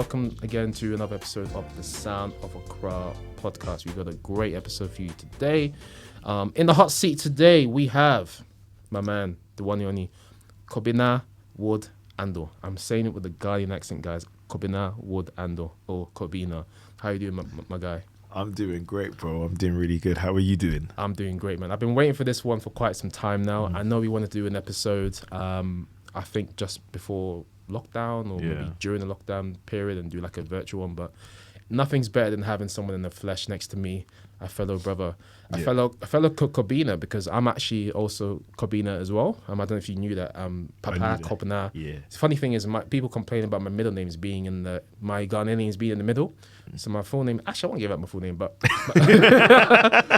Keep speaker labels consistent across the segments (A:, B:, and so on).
A: welcome again to another episode of the Sound of Accra podcast. We've got a great episode for you today. In the hot seat today, we have my man, the one and only Kobina Wood-Andoh. I'm saying it with a Ghanaian accent, guys. Kobina Wood-Andoh, or Kobina. How you doing, my guy?
B: I'm doing great, bro. I'm doing really good. How are you doing?
A: I'm doing great, man. I've been waiting for this one for quite some time now. I know we want to do an episode, I think just before lockdown or maybe during the lockdown period and do like a virtual one, but nothing's better than having someone in the flesh next to me, a fellow brother, a fellow Kobina, because I'm actually also Kobina as well. I don't know if you knew that. Papa Kobina. Yeah. The funny thing is, people complain about my middle names being my Ghanaian names being in the middle. So my full name, actually I won't give out my full name, but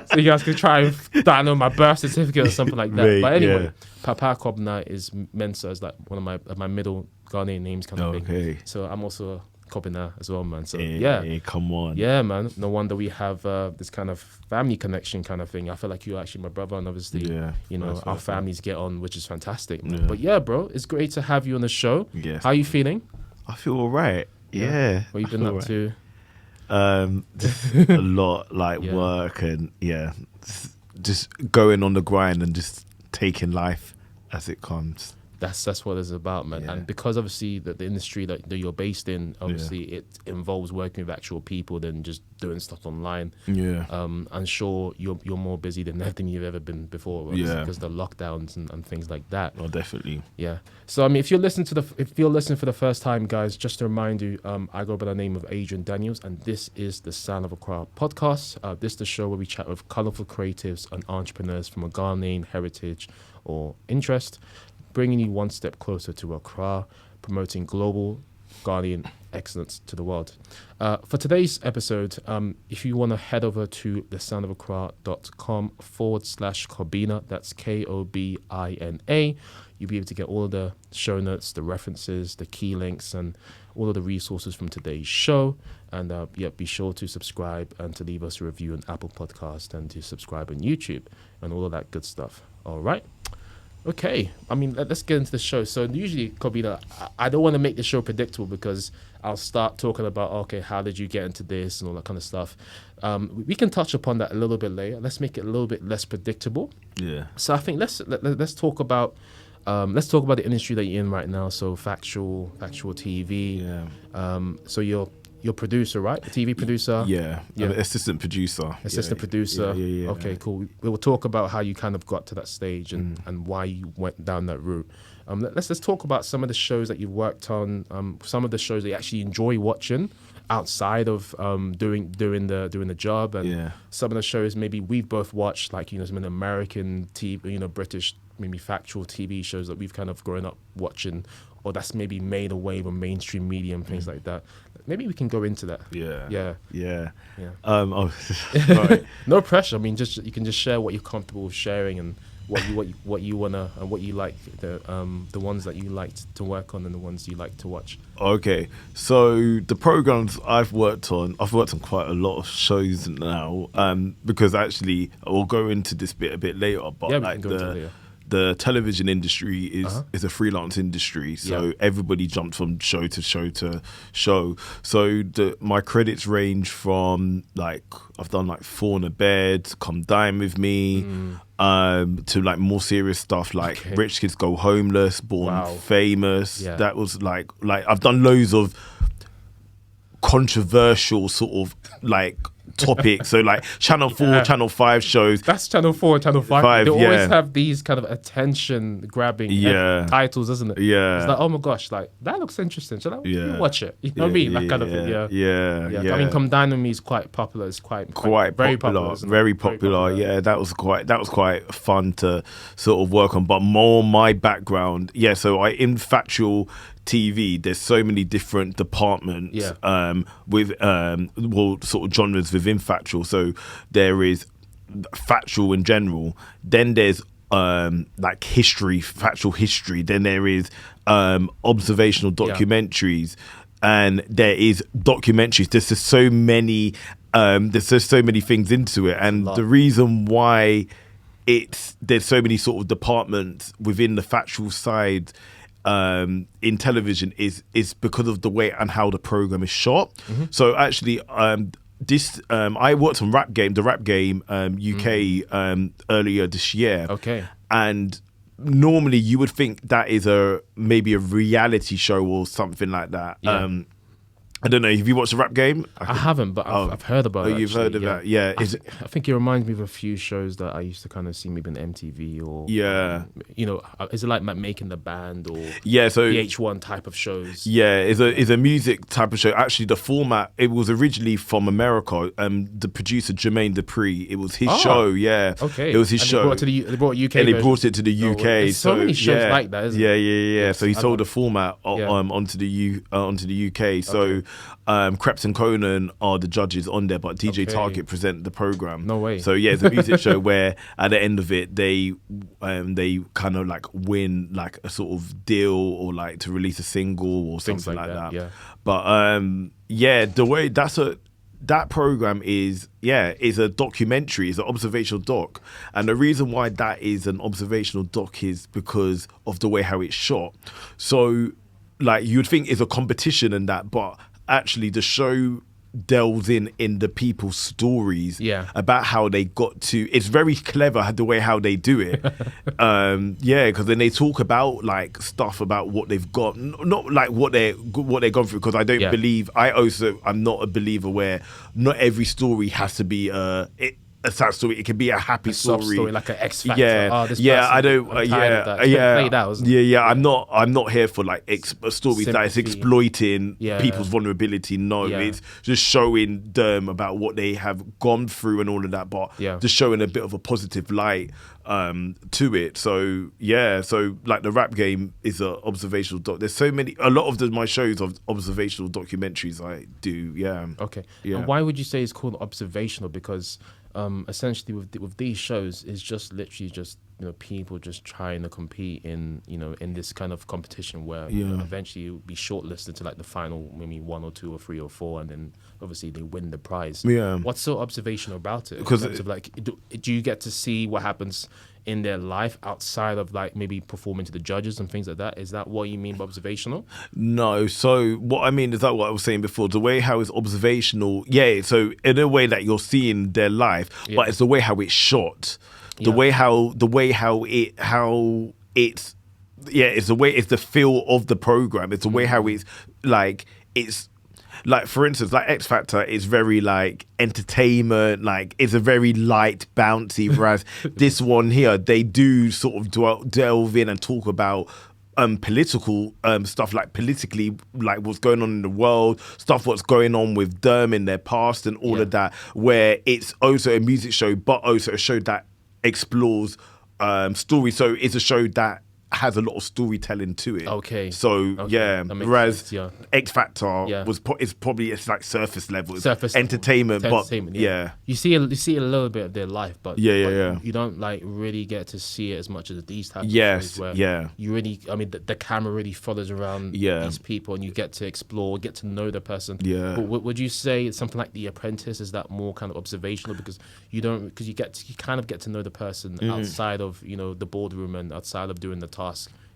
A: so you guys can try and I know my birth certificate or something like that. Right, but anyway, Papa Kobina is meant as like one of my middle Ghanaian names kind of thing. So I'm also Kobina as well, man. So
B: hey, come on.
A: Yeah, man. No wonder we have this kind of family connection kind of thing. I feel like you're actually my brother, and obviously, our families get on, which is fantastic. Man. But yeah, bro, it's great to have you on the show.
B: Yes.
A: How are you feeling?
B: I feel all right. Yeah.
A: What have you been up to?
B: A lot, like work and just going on the grind and just taking life as it comes.
A: That's what it's about, man. And because obviously the industry that you're based in, obviously it involves working with actual people than just doing stuff online. Yeah. I'm sure you're more busy than anything you've ever been before. Because of the lockdowns and things like that.
B: Oh, definitely.
A: Yeah. So I mean, if you're listening for the first time, guys, just to remind you, I go by the name of Adrian Daniels, and this is the Sound of Accra podcast. This is the show where we chat with colourful creatives and entrepreneurs from a Ghanaian heritage or interest, bringing you one step closer to Accra, promoting global Ghanaian excellence to the world. For today's episode, if you want to head over to thesoundofaccra.com/Kobina, that's Kobina, you'll be able to get all of the show notes, the references, the key links, and all of the resources from today's show. And be sure to subscribe and to leave us a review on Apple Podcast and to subscribe on YouTube and all of that good stuff. All right. Okay, I mean, let's get into the show. So usually, Kobina, I don't want to make the show predictable because I'll start talking about, okay, how did you get into this and all that kind of stuff. We can touch upon that a little bit later. Let's make it a little bit less predictable. Yeah. So I think let's talk about the industry that you're in right now. So Factual TV. Yeah. So you're producer, right? A TV producer?
B: Yeah. I'm an assistant producer.
A: Producer.
B: Yeah.
A: Okay, cool. We will talk about how you kind of got to that stage and why you went down that route. Let's talk about some of the shows that you've worked on, some of the shows that you actually enjoy watching outside of doing the job, and some of the shows maybe we've both watched, like some of the American TV, British, maybe factual TV shows that we've kind of grown up watching, or that's maybe made a wave on mainstream media and things like that. Maybe we can go into that. Yeah. No pressure. I mean, you can just share what you're comfortable with sharing and what you wanna and what you like, the ones that you like to work on and the ones you like to watch.
B: Okay, so the programs I've worked on quite a lot of shows now. Because actually, we'll go into this bit a bit later. But like the television industry is a freelance industry, so everybody jumps from show to show to show. So my credits range from like I've done like Four in a Bed, Come Dine With Me, to like more serious stuff like Rich Kids Go Homeless, Born Famous. Yeah. That was like I've done loads of controversial sort of like topic. So like Channel 4, Channel 5 shows.
A: That's Channel 4, Channel 5. They always have these kind of attention grabbing titles, doesn't it? Yeah. It's like, oh my gosh, like that looks interesting. Should I watch it? You know what I mean? That kind of thing. Yeah. I mean, Come Dine With Me is quite popular. It's quite very popular. Very popular.
B: Yeah, that was quite fun to sort of work on. But more my background. Yeah, so in Factual TV, there's so many different departments with sort of genres within Factual. So there is Factual in general, then there's like history, Factual history, then there is observational documentaries, and there is documentaries. There's just so many things into it, and the reason why there's so many sort of departments within the Factual side in television is because of the way and how the program is shot. So actually, I worked on the Rap Game UK earlier this year.
A: Okay.
B: And normally you would think that is maybe a reality show or something like that.
A: Yeah.
B: I don't know. Have you watched the Rap Game?
A: I haven't, but I've heard about it.
B: You've heard of that? Yeah.
A: I think it reminds me of a few shows that I used to kind of see maybe on MTV or...
B: Yeah.
A: Is it like Making the Band or
B: so
A: VH1 type of shows?
B: Yeah, it's a music type of show. Actually, the format, it was originally from America. The producer, Jermaine Dupri, it was his show, yeah.
A: Okay.
B: It was his show.
A: They brought UK
B: And they brought it to the UK.
A: There's so many shows like that, isn't
B: there?
A: Yeah.
B: Yeah. So he sold the format onto the UK. So Kreps and Conan are the judges on there, but DJ Target present the program.
A: No way.
B: So yeah, it's a music show where at the end of it they kind of like win like a sort of deal or like to release a single or something like that.
A: Yeah.
B: But the way that program is a documentary, it's an observational doc. And the reason why that is an observational doc is because of the way how it's shot. So like you'd think it's a competition and that, but actually the show delves in the people's stories about how they got to. It's very clever the way how they do it. Because then they talk about like stuff about what they've got, not like what they've gone through. Because I don't believe. I'm not a believer where not every story has to be a sad story. It can be a happy story,
A: like an X Factor.
B: I don't. I'm not here for like stories that is exploiting people's vulnerability. No, it's just showing them about what they have gone through and all of that, but just showing a bit of a positive light to it. So like the Rap Game is an observational doc. There's a lot of my shows of observational documentaries I do.
A: Okay. And why would you say it's called observational? Because essentially with these shows, it's just literally just people just trying to compete in in this kind of competition where eventually you'll be shortlisted to like the final maybe 1 or 2 or 3 or 4, and then obviously they win the prize. What's so observational about it? Because do you get to see what happens in their life outside of like maybe performing to the judges and things like that? Is that what you mean by observational?
B: No. So what I mean is that what I was saying before, the way how it's observational. Yeah. So in a way that you're seeing their life, but it's the way how it's shot, it's the feel of the program. It's the way how it's like, for instance, like X Factor is very like entertainment, like it's a very light, bouncy, whereas this one here, they do sort of delve in and talk about political stuff, like politically, like what's going on in the world, stuff what's going on with them in their past and all of that, where it's also a music show, but also a show that explores story. So it's a show that has a lot of storytelling to it. Whereas X Factor is probably it's like surface level, it's entertainment, you see a little bit of their life, but you don't like really get to see it as much as these types of shows where you really, I mean, the camera really follows around these people and you get to explore, get to know the person. But would you say it's something like The Apprentice? Is that more kind of observational because you kind of get to know the person outside of the boardroom and outside of doing the task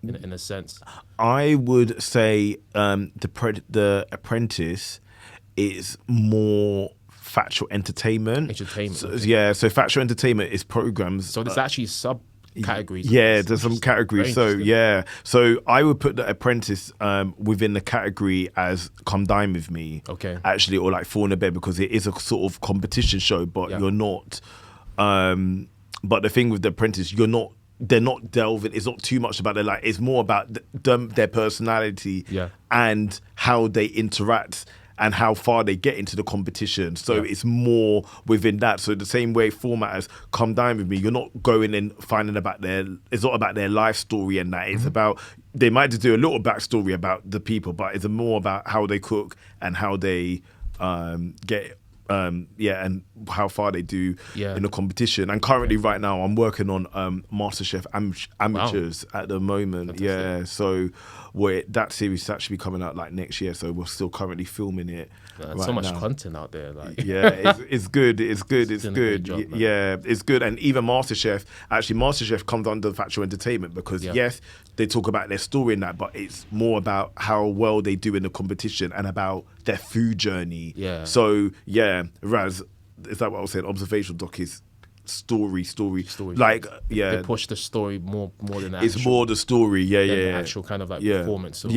B: in a sense? I would say the Apprentice is more factual entertainment. So factual entertainment is programs.
A: So there's actually subcategories.
B: There's some categories. So I would put the Apprentice within the category as Come Dine With Me.
A: Okay.
B: Actually, or like Fall in a Bed, because it is a sort of competition show, but you're not. But the thing with the Apprentice, they're not delving. It's not too much about their life. It's more about their personality and how they interact and how far they get into the competition. So it's more within that. So the same way format as Come Dine With Me, you're not going and finding it's not about their life story and that. It's about, they might just do a little backstory about the people, but it's more about how they cook and how they get and how far they do in the competition. And currently, right now, I'm working on MasterChef Amateurs at the moment. Fantastic. Yeah, so that series is actually coming out like next year. So we're still currently filming it.
A: Right so much content out there. Like.
B: Yeah, it's good. It's good. It's good.
A: Job,
B: yeah, it's good. And even MasterChef comes under Factual Entertainment because yes, they talk about their story in that, but it's more about how well they do in the competition and about their food journey.
A: Yeah.
B: So Raz, is that what I was saying? Observational doc is story. Like
A: they push the story more than the
B: it's more the story.
A: The actual kind of like performance. Of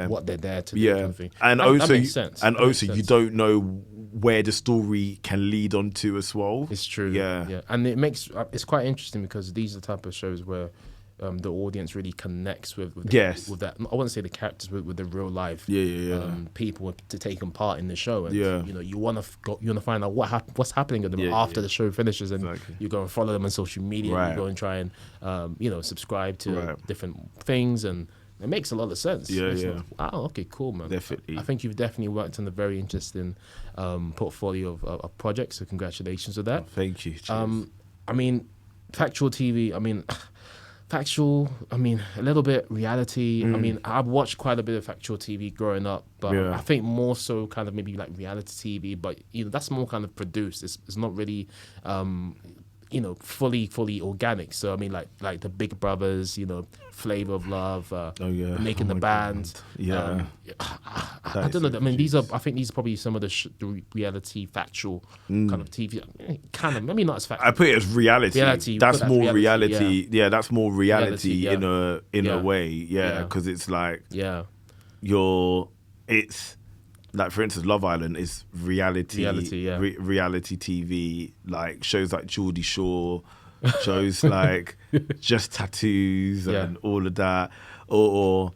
A: what they're there to do. Kind of thing.
B: And
A: that
B: also,
A: makes sense.
B: You don't know where the story can lead on to as well.
A: It's true. Yeah. And it's quite interesting because these are the type of shows where the audience really connects with that. I wouldn't say the characters, with the real life people to taking part in the show. And you want to find out what's happening with them after the show finishes, and you go and follow them on social media. And you go and try and subscribe to different things, and it makes a lot of sense. Wow, okay, cool, man.
B: Definitely.
A: I think you've definitely worked on a very interesting portfolio of projects. So congratulations with that.
B: Oh, thank you. Cheers.
A: I mean, Factual TV. Factual, a little bit reality. I've watched quite a bit of Factual TV growing up, but I think more so kind of maybe like reality TV, but that's more kind of produced. It's not really fully organic. So like the Big Brothers, Flavor of Love, Making the Band.
B: God.
A: I don't know. I think these are probably some of the reality factual kind of TV. Kind of, maybe not as factual.
B: I put it as reality. That's more reality. Yeah, that's more reality in a way. Yeah, because it's like it's like, for instance, Love Island is reality TV, like shows like Geordie Shore, shows like Just Tattoos and all of that, or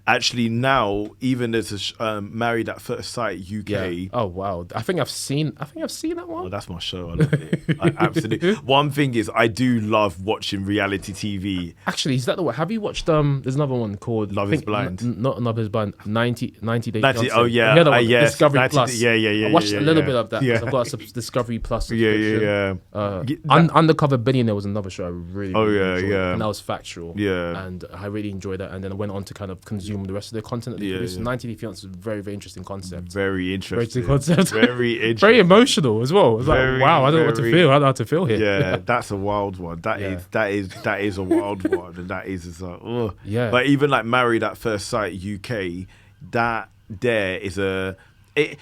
B: actually now even there's a Married at First Sight UK.
A: Yeah. Oh wow! I think I've seen that one.
B: Oh, that's my show. I love it. Absolutely. One thing is, I do love watching reality TV.
A: Actually, is that the one? Have you watched? There's another one called
B: Love Is Blind.
A: Not Love Is Blind. 90 Days.
B: 90, oh yeah, yes.
A: Discovery
B: 90,
A: Plus.
B: Yeah.
A: I watched a little bit of that.
B: Yeah.
A: I've got a Discovery Plus subscription.
B: Yeah.
A: Undercover Billionaire was another show I really enjoyed.
B: Yeah.
A: And that was factual.
B: Yeah.
A: And I really enjoyed that. And then I went on to kind of consume the rest of their content that they produced. 90 Day Fiancé is a very, very interesting concept.
B: Very interesting
A: concept.
B: Very interesting.
A: Very emotional as well. It's like, wow, I don't know what to feel. I don't know how to feel here.
B: Yeah, that's a wild one. That is a wild one, and that is like, oh
A: yeah.
B: But even like Married at First Sight UK, that there is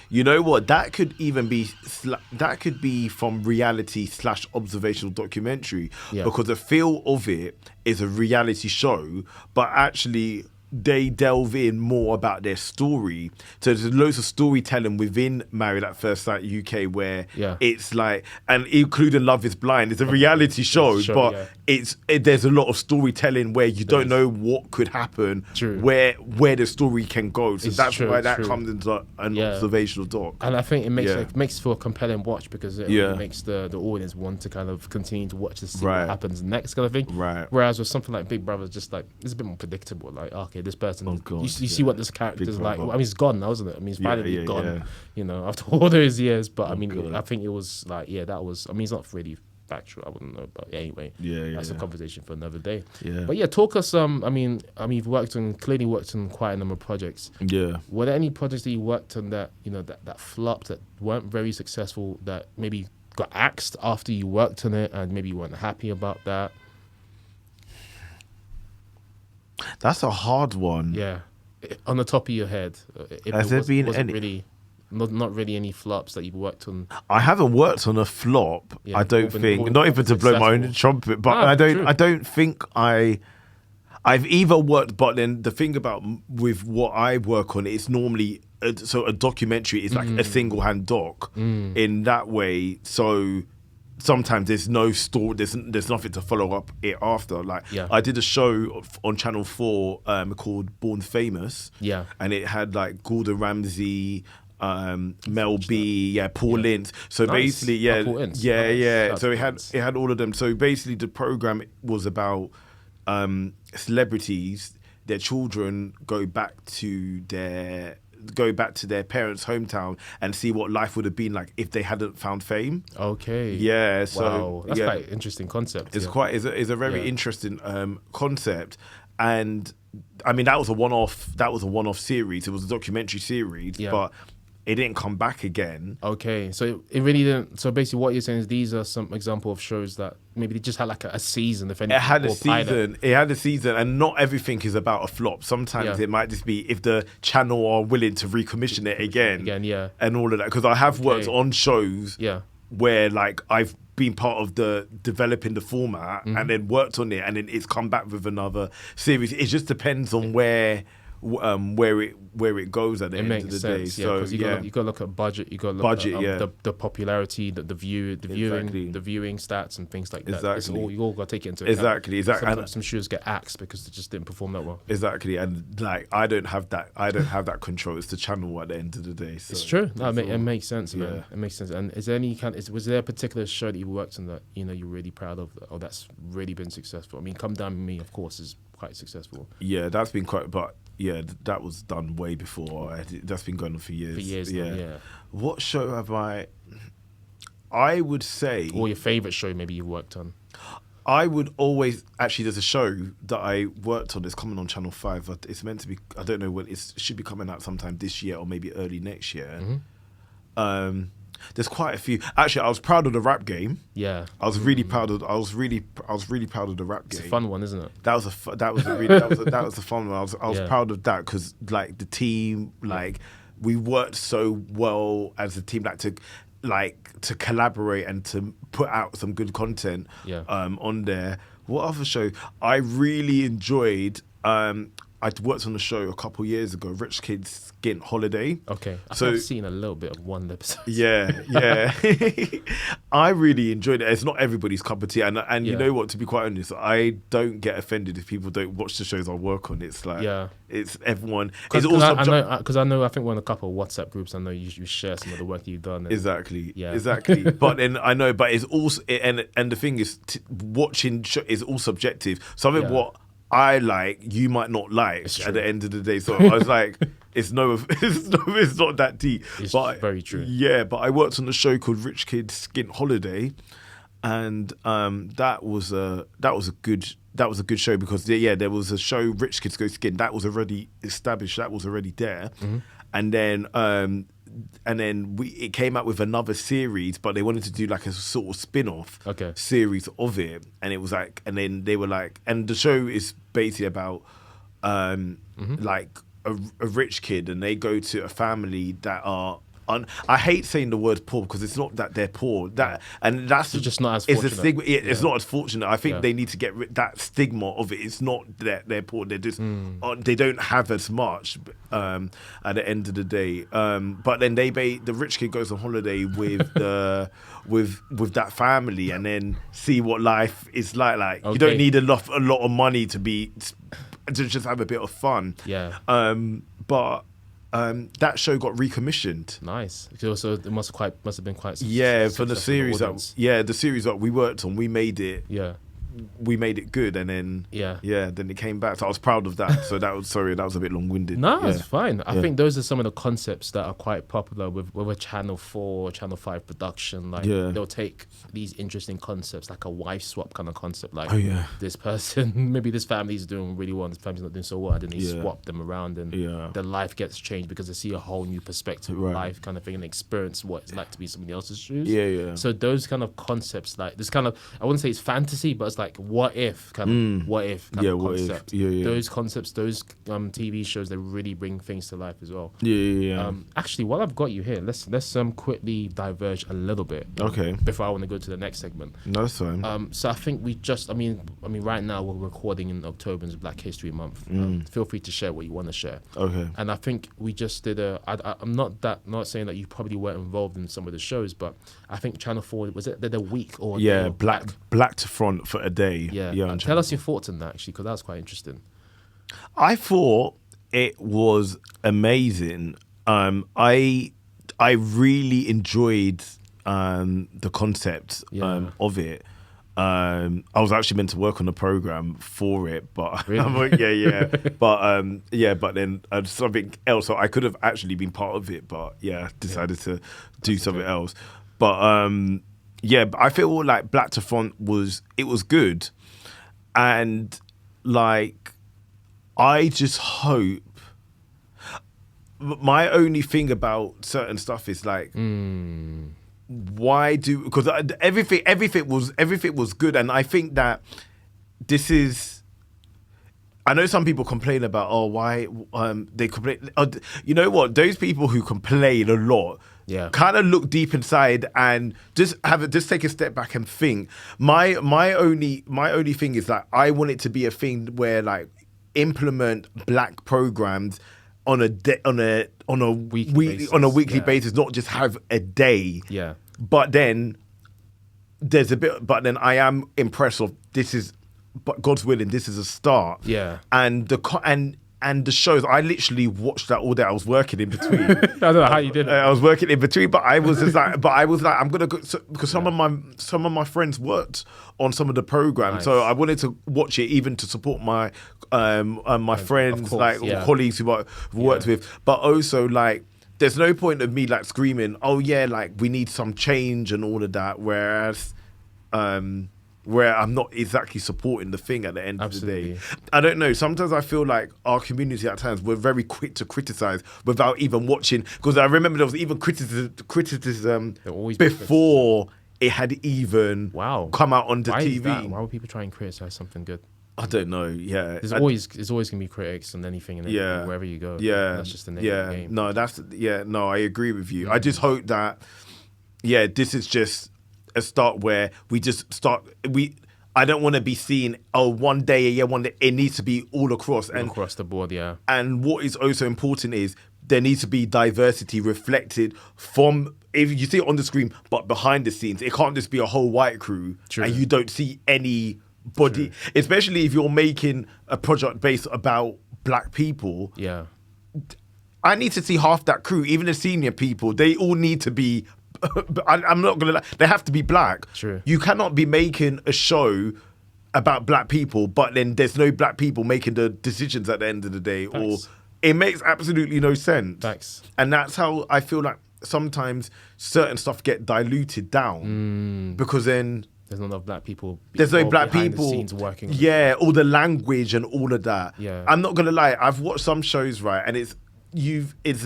B: you know what? That could even be from reality / observational documentary, because the feel of it is a reality show, but actually they delve in more about their story. So there's loads of storytelling within Married at First Sight UK where it's like, and including Love Is Blind, it's a reality show, but there's a lot of storytelling where you don't know what could happen, where the story can go. So that's why that comes into an observational doc.
A: And I think it makes for a compelling watch, because it makes the audience want to kind of continue to watch to see what happens next, kind of thing.
B: Right.
A: Whereas with something like Big Brother, just like it's a bit more predictable. Like, okay, this person, you see what this character's like. It's gone now, isn't it? It's finally gone. After all those years. But I think it was like, that was. It's not really factual. I wouldn't know, but anyway, that's a conversation for another day.
B: Yeah.
A: But talk us. You've clearly worked on quite a number of projects.
B: Yeah.
A: Were there any projects that you worked on that that flopped, that weren't very successful, that maybe got axed after you worked on it, and maybe you weren't happy about that?
B: That's a hard one.
A: Yeah, on the top of your head,
B: has there been any?
A: Not really any flops that you've worked on.
B: I haven't worked on a flop. I don't think. Not even to blow my own trumpet, but I don't think I've either worked. But then the thing about with what I work on, it's normally a documentary is like a single hand doc in that way. So sometimes there's no story, there's nothing to follow up it after. Like I did a show on Channel 4 called Born Famous, and it had like Gordon Ramsay, Mel B, Paul Ince. So basically,
A: Paul Ince.
B: So it had all of them. So basically, the program was about celebrities. Their children go back to go back to their parents' hometown and see what life would have been like if they hadn't found fame.
A: Okay.
B: Yeah. So
A: wow. That's quite an interesting concept.
B: It's a very interesting concept, and I mean that was a one-off. That was a one-off series. It was a documentary series, but it didn't come back again.
A: Okay, so it really didn't. So basically, what you're saying is these are some example of shows that maybe they just had like a season. If anything,
B: it had a season. It had a season, and not everything is about a flop. Sometimes it might just be if the channel are willing to recommission it again, and all of that. Because I have worked on shows, where like I've been part of the developing the format and then worked on it, and then it's come back with another series. It just depends on where it goes at the end of the day. So
A: you got to look at budget. You got to look at the popularity, the viewing stats and things like that.
B: Exactly.
A: You all got to take it into account.
B: Exactly.
A: Sometimes some shows get axed because they just didn't perform that well.
B: Exactly, and like I don't have that control. It's the channel at the end of the day. So
A: it's true. No, it makes sense, man. It makes sense. And is there was there a particular show that you worked on that you're really proud of, or that's really been successful? I mean, Come Down With Me, of course, is quite successful.
B: Yeah, that's been quite, but. Yeah, that was done way before. That's been going on for years.
A: Yeah.
B: What show have I would say...
A: Or your favourite show maybe you worked on?
B: I would always... Actually, there's a show that I worked on. It's coming on Channel 5. It's meant to be... I don't know when... It should be coming out sometime this year or maybe early next year. There's quite a few. Actually, I was proud of the rap game.
A: Yeah,
B: I was really proud of. I was really proud of the rap game.
A: It's a fun one, isn't it?
B: That was a fun one. I was proud of that because like the team, like we worked so well as a team, to collaborate and to put out some good content. On there. What other show I really enjoyed? I worked on a show a couple years ago, Rich Kid's Skint Holiday.
A: Okay, I've seen a little bit of one episode.
B: Yeah. I really enjoyed it. It's not everybody's cup of tea, and you know what? To be quite honest, I don't get offended if people don't watch the shows I work on. It's like it's everyone. Because
A: I know. I think we're in a couple of WhatsApp groups. I know you share some of the work you've done.
B: Exactly. But then I know, but it's also and the thing is, watching is all subjective. Some of what I like, you might not like at the end of the day. So I was like, it's not that deep.
A: It's very true.
B: Yeah, but I worked on a show called Rich Kid Skint Holiday, and that was a good show because there was a show Rich Kids Go Skint that was already established, that was already there, and then it came out with another series, but they wanted to do like a sort of spin-off series of it, and it was like, and then they were like, and the show is basically about like a rich kid, and they go to a family that are I hate saying the word poor because it's not that they're poor. And that's
A: just not as fortunate.
B: It's a stigma. It's not as fortunate. I think they need to get that stigma of it. It's not that they're poor. They're just they don't have as much at the end of the day. But then the rich kid goes on holiday with with that family, and then see what life is like. Like you don't need a lot of money to just have a bit of fun.
A: Yeah.
B: But that show got recommissioned.
A: Nice. So it must have been quite.
B: Yeah, for the series the series that we worked on, we made it.
A: Yeah.
B: We made it good, and then then it came back. So I was proud of that. So that was a bit long-winded.
A: No, it's fine. I think those are some of the concepts that are quite popular with a Channel 4, Channel 5 production. Like they'll take these interesting concepts, like a wife swap kind of concept. Like this person, maybe this family's doing really well, and this family's not doing so well, and then they swap them around, and their life gets changed because they see a whole new perspective of life, kind of thing, and experience what it's like to be somebody else's shoes.
B: Yeah.
A: So those kind of concepts, like this kind of, I wouldn't say it's fantasy, but it's like what if kind of concept. Those concepts, those TV shows, they really bring things to life as well. Actually, while I've got you here, let's quickly diverge a little bit.
B: Okay.
A: Before I want to go to the next segment.
B: No, that's fine.
A: So I think I mean, right now we're recording in October, it's Black History Month. Feel free to share what you want to share.
B: Okay.
A: And I think we just did I'm not saying that you probably weren't involved in some of the shows, but I think Channel 4, was it the week or
B: Black to Front for a day.
A: Yeah. Tell us your thoughts on that, actually, because that was quite interesting.
B: I thought it was amazing. I really enjoyed the concept of it. I was actually meant to work on a program for it, but
A: really?
B: but then something else. So I could have actually been part of it, but decided to do something else. But but I feel like Black to Front was good, and like I just hope. My only thing about certain stuff is like. Why do, because everything was good, and I think that this is, I know some people complain about why they complain. You know what, those people who complain a lot kind of look deep inside and just take a step back and think. My only thing is that I want it to be a thing where like implement Black programs on a weekly basis, not just have a day.
A: Yeah.
B: But then there's a bit. But then I am impressed of this is, but God's willing, this is a start.
A: Yeah.
B: And the shows, I literally watched that all day. I was working in between.
A: I don't know how you did it.
B: I was working in between, but I was just like, I'm gonna go, because some of my friends worked on some of the programs, so I wanted to watch it even to support my my friends, colleagues who I've worked with, but also like. There's no point of me like screaming, oh yeah, like we need some change and all of that, whereas where I'm not exactly supporting the thing at the end of the day. I don't know. Sometimes I feel like our community at times we're very quick to criticize without even watching. Because I remember there was even criticism before it had even come out on the TV.
A: Why would people try and criticize something good?
B: I don't know. Yeah,
A: there's always gonna be critics on anything and wherever you go.
B: Yeah,
A: that's just the name of the game.
B: No, I agree with you. I just hope that this is just a start where we just start. I don't want to be seen. Oh, one day. It needs to be all across
A: across the board. Yeah.
B: And what is also important is there needs to be diversity reflected from. If you see it on the screen, but behind the scenes, it can't just be a whole white crew and you don't see any. Body, especially if you're making a project based about Black people.
A: Yeah,
B: I need to see half that crew, even the senior people. They all need to be. I'm not gonna lie, they have to be Black.
A: True.
B: You cannot be making a show about Black people, but then there's no Black people making the decisions at the end of the day.
A: Facts.
B: Or it makes absolutely no sense.
A: Facts.
B: And that's how I feel like sometimes certain stuff get diluted down because then.
A: There's not enough Black people.
B: There's no Black people.
A: The scenes working.
B: Yeah, all the language and all of that.
A: Yeah.
B: I'm not gonna lie. I've watched some shows, right, and it's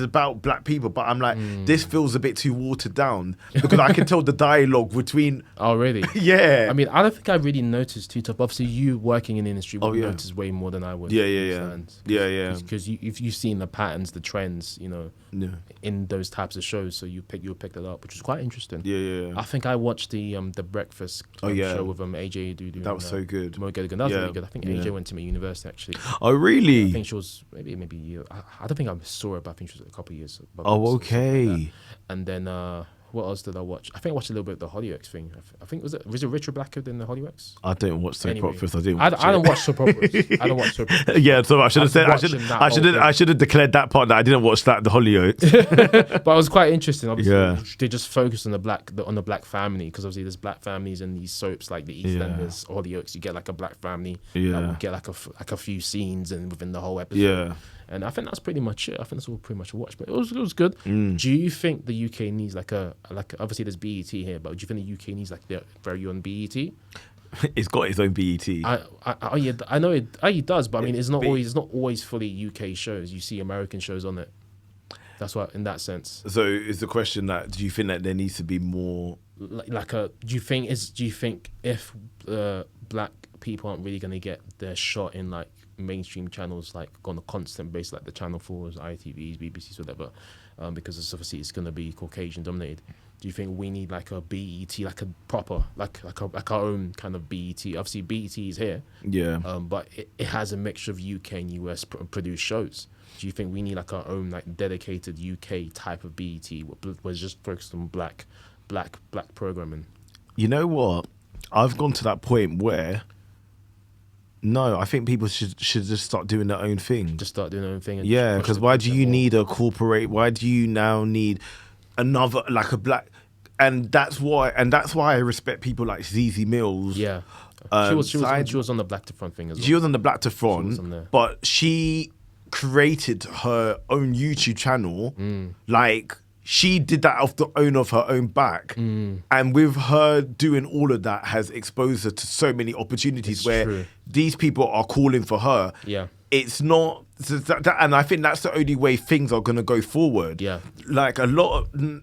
B: about Black people, but I'm like, this feels a bit too watered down because I can tell the dialogue between.
A: Oh, really?
B: Yeah.
A: I mean, I don't think I really noticed too tough. Obviously, you working in the industry would notice way more than I would.
B: Yeah.
A: Because you've seen the patterns, the trends, in those types of shows, so you picked that up, which was quite interesting.
B: Yeah.
A: I think I watched the Breakfast show with AJ Dudu.
B: That was so good.
A: That was really good. I think AJ went to my university actually.
B: Oh, really?
A: I think she was maybe. I don't think I saw her, but I think she was a couple of years.
B: Oh, okay.
A: Like and then what else did I watch? I think I watched a little bit of the Hollyoaks thing. I think was it Richard Blacker than the Hollyoaks?
B: I don't watch soap operas. I
A: don't watch soap operas. I don't watch soap operas.
B: Yeah, so I should have said I should have declared that part that I didn't watch that the Hollyoaks.
A: But it was quite interesting. Obviously, they just focused on the black family because obviously there's Black families in these soaps like the EastEnders, Hollyoaks. You get like a Black family. You get like a few scenes and within the whole episode.
B: Yeah.
A: And I think that's pretty much it. I think that's all pretty much a watch. But it was good. Do you think the UK needs like obviously there's BET here, but do you think the UK needs like their very own BET?
B: It's got its own BET.
A: I know it does, but I mean it's not always fully UK shows. You see American shows on it. That's why in that sense.
B: So is the question that do you think that there needs to be more
A: do you think if Black people aren't really going to get their shot in like mainstream channels like on a constant basis like the Channel 4s, ITVs, BBCs, whatever, because it's going to be Caucasian dominated. Do you think we need like a BET, like a proper, like our own kind of BET? Obviously BET is here, but it has a mixture of UK and US produced shows. Do you think we need like our own like dedicated UK type of BET was just focused on black programming?
B: You know what? I've gone to that point where no, I think people should just start doing their own thing.
A: Just start doing their own thing.
B: Yeah, because why do you need a corporate? Why do you now need another like a black? and that's why I respect people like Zizi Mills.
A: Yeah. She was on the Black to Front thing as well.
B: She was on the Black to Front, but she created her own YouTube channel. Like, she did that off the of her own back. And with her doing all of that has exposed her to so many opportunities where these people are calling for her.
A: Yeah.
B: It's not, and I think that's the only way things are going to go forward.
A: Yeah.
B: Like a lot of,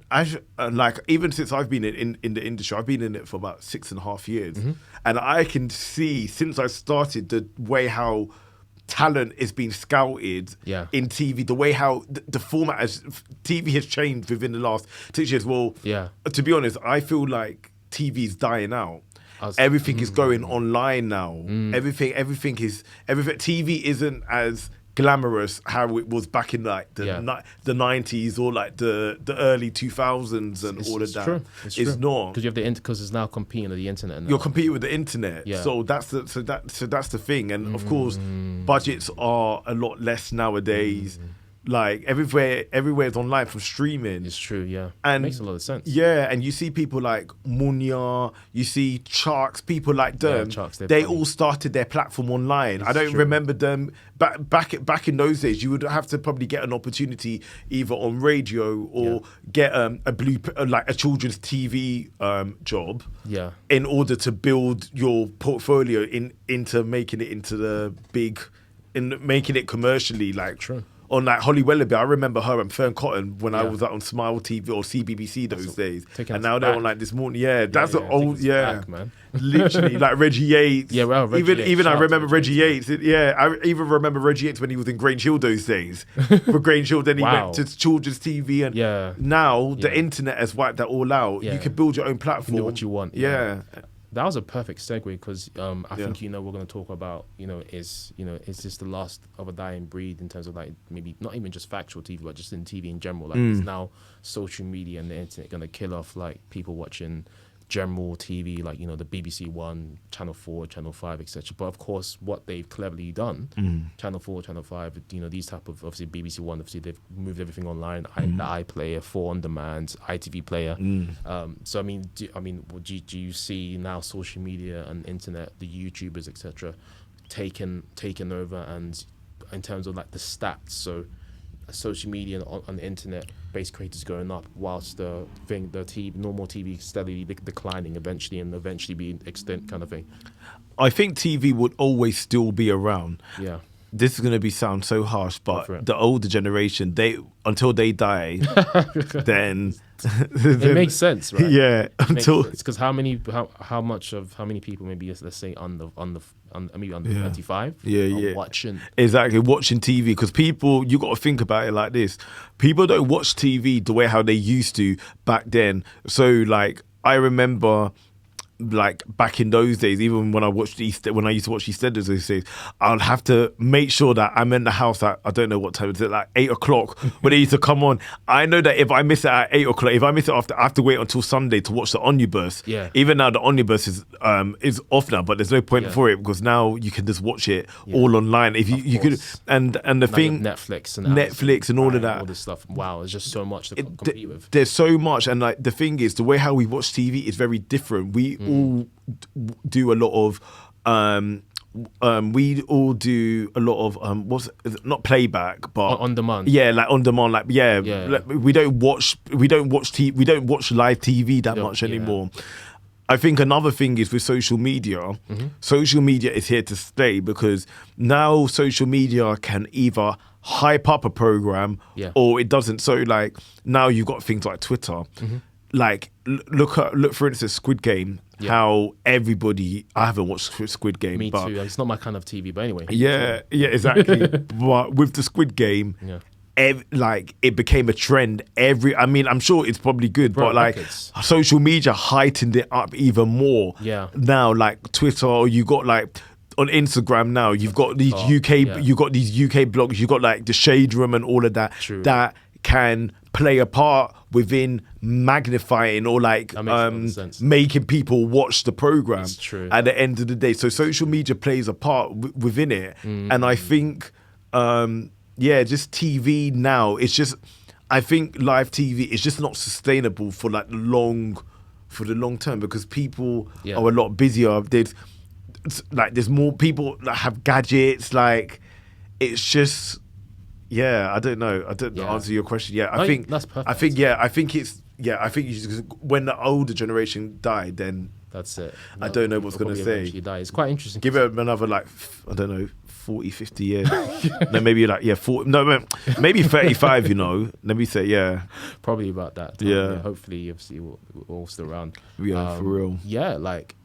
B: like even since I've been in the industry, I've been in it for about 6.5 years. And I can see since I started the way how talent is being scouted in TV, the way how the format as TV has changed within the last 6 years. Well, to be honest, I feel like TV is dying out. Everything is going online now. Everything. TV isn't as glamorous how it was back in like the 90s or like the early 2000s and all of that.
A: True.
B: It's not,
A: because you have because it's now competing with the internet. Now.
B: You're competing with the internet, so that's the thing. And of course, budgets are a lot less nowadays. Like everywhere's online from streaming.
A: It's true, yeah.
B: And
A: it makes a lot of sense.
B: Yeah, and you see people like Munya, you see Sharks, people like them.
A: Sharks,
B: they all started their platform online. I don't remember them back in those days. You would have to probably get an opportunity either on radio or get a children's TV job. Yeah. In order to build your portfolio into making it into the big, in making it commercially like. True. On like Holly Wellaby, I remember her and Fern Cotton when I was on Smile TV or CBBC those days, and now they're on like This Morning. Yeah, that's an old back, man. Literally like Reggie Yates. Yeah, well, even I remember Reggie Yates. I even remember Reggie Yates when he was in Grange Hill those days. For Grange Hill, then he went to children's TV, and now the internet has wiped that all out. You can build your own platform.
A: You can do what you want.
B: Yeah.
A: That was a perfect segue because I think we're going to talk about is this the last of a dying breed in terms of like maybe not even just factual TV but just in TV in general, like is now social media and the internet going to kill off like people watching general TV, like the BBC1, Channel 4, Channel 5, etc. But of course, what they've cleverly done, Channel 4, Channel 5, these type of, obviously BBC1, obviously they've moved everything online. The iPlayer, 4 on demand, ITV Player. So do you see now social media and internet, the YouTubers, etc., taken over, and in terms of like the stats, so social media on the internet based creators going up whilst the normal TV steadily declining eventually being extinct kind of thing?
B: I think TV would always still be around. Yeah. This is going to sound so harsh, but the older generation, until they die, then
A: it makes sense, right?
B: Yeah,
A: because how many people, maybe let's say under 35, watching
B: TV, because people, you got to think about it like this: people don't watch TV the way how they used to back then. So like I remember, like back in those days, even when I used to watch EastEnders those days, I'd have to make sure that I'm in the house at, I don't know what time, is it like 8 o'clock when it used to come on. I know that if I miss it at 8 o'clock, if I miss it after, I have to wait until Sunday to watch the omnibus. Yeah. Even now the omnibus is off now, but there's no point for it because now you can just watch it all online. If you could, and the
A: now
B: thing,
A: Netflix
B: and all of that,
A: all this stuff. Wow, there's just so much to compete with.
B: There's so much, and like the thing is, the way how we watch TV is very different. We all do a lot of not playback but
A: on demand.
B: Like on demand, like like, we don't watch live TV that much anymore. I think another thing is with social media, social media is here to stay because now social media can either hype up a program or it doesn't. So like now you've got things like Twitter. Like look for instance Squid Game. How everybody, I haven't watched Squid Game.
A: Me too. It's not my kind of TV, but anyway.
B: Yeah, exactly. But with the Squid Game, it became a trend. I'm sure it's probably good, but like social media heightened it up even more. Yeah. Now, like Twitter, you got like on Instagram now, you've got these you got these UK blogs, you got like the Shade Room and all of that. True. That can play a part within magnifying or like making people watch the program at the end of the day. So social media plays a part within it. And I think just TV now, it's just, I think live TV is just not sustainable for like the long term, because people are a lot busier. There's more people that have gadgets. Like, it's just, I don't know. I don't answer your question. Yeah, I think
A: that's perfect.
B: I think when the older generation died, then
A: that's it.
B: I don't know what's going to say.
A: It's quite interesting.
B: Give it another, like, I don't know, 40, 50 years. No, maybe like, 40, no, maybe 35, Let me say,
A: Probably about that time.
B: Yeah.
A: Hopefully, obviously, we're all still around.
B: Yeah, for real.
A: Yeah, like,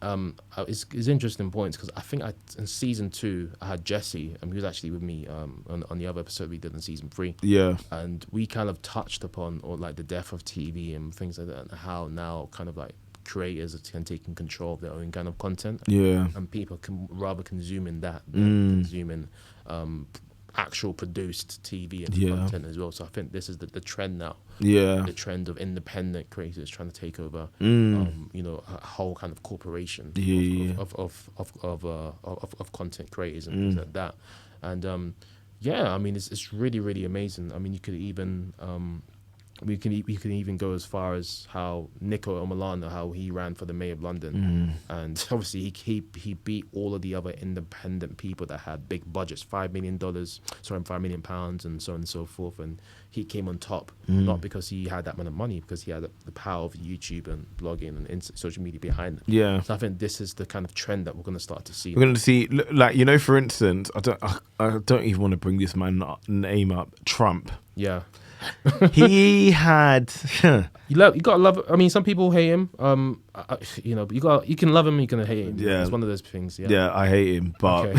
A: it's interesting points, because I think in season 2, I had Jesse, and he was actually with me on the other episode we did in season 3.
B: Yeah.
A: And we kind of touched upon, like, the death of TV and things like that, and how now kind of like creators are taking control of their own kind of content, and people can rather consume in that than consuming actual produced TV and content as well. So I think this is the trend now. The trend of independent creators trying to take over, a whole kind of corporation of content creators and things like that. And I mean, it's really, really amazing. I mean, you could even we can even go as far as how Niko Omilana, how he ran for the mayor of London, and obviously he beat all of the other independent people that had big budgets, £5 million, £5 million, and so on and so forth, and he came on top, not because he had that amount of money, because he had the power of YouTube and blogging and social media behind it. Yeah. So I think this is the kind of trend that we're going to start to see.
B: We're going to see, like, for instance, I don't even want to bring this man's name up, Trump.
A: Yeah.
B: He had
A: you gotta love. I mean, some people hate him. You can love him, you can hate him. Yeah, it's one of those things.
B: Yeah, I hate him, but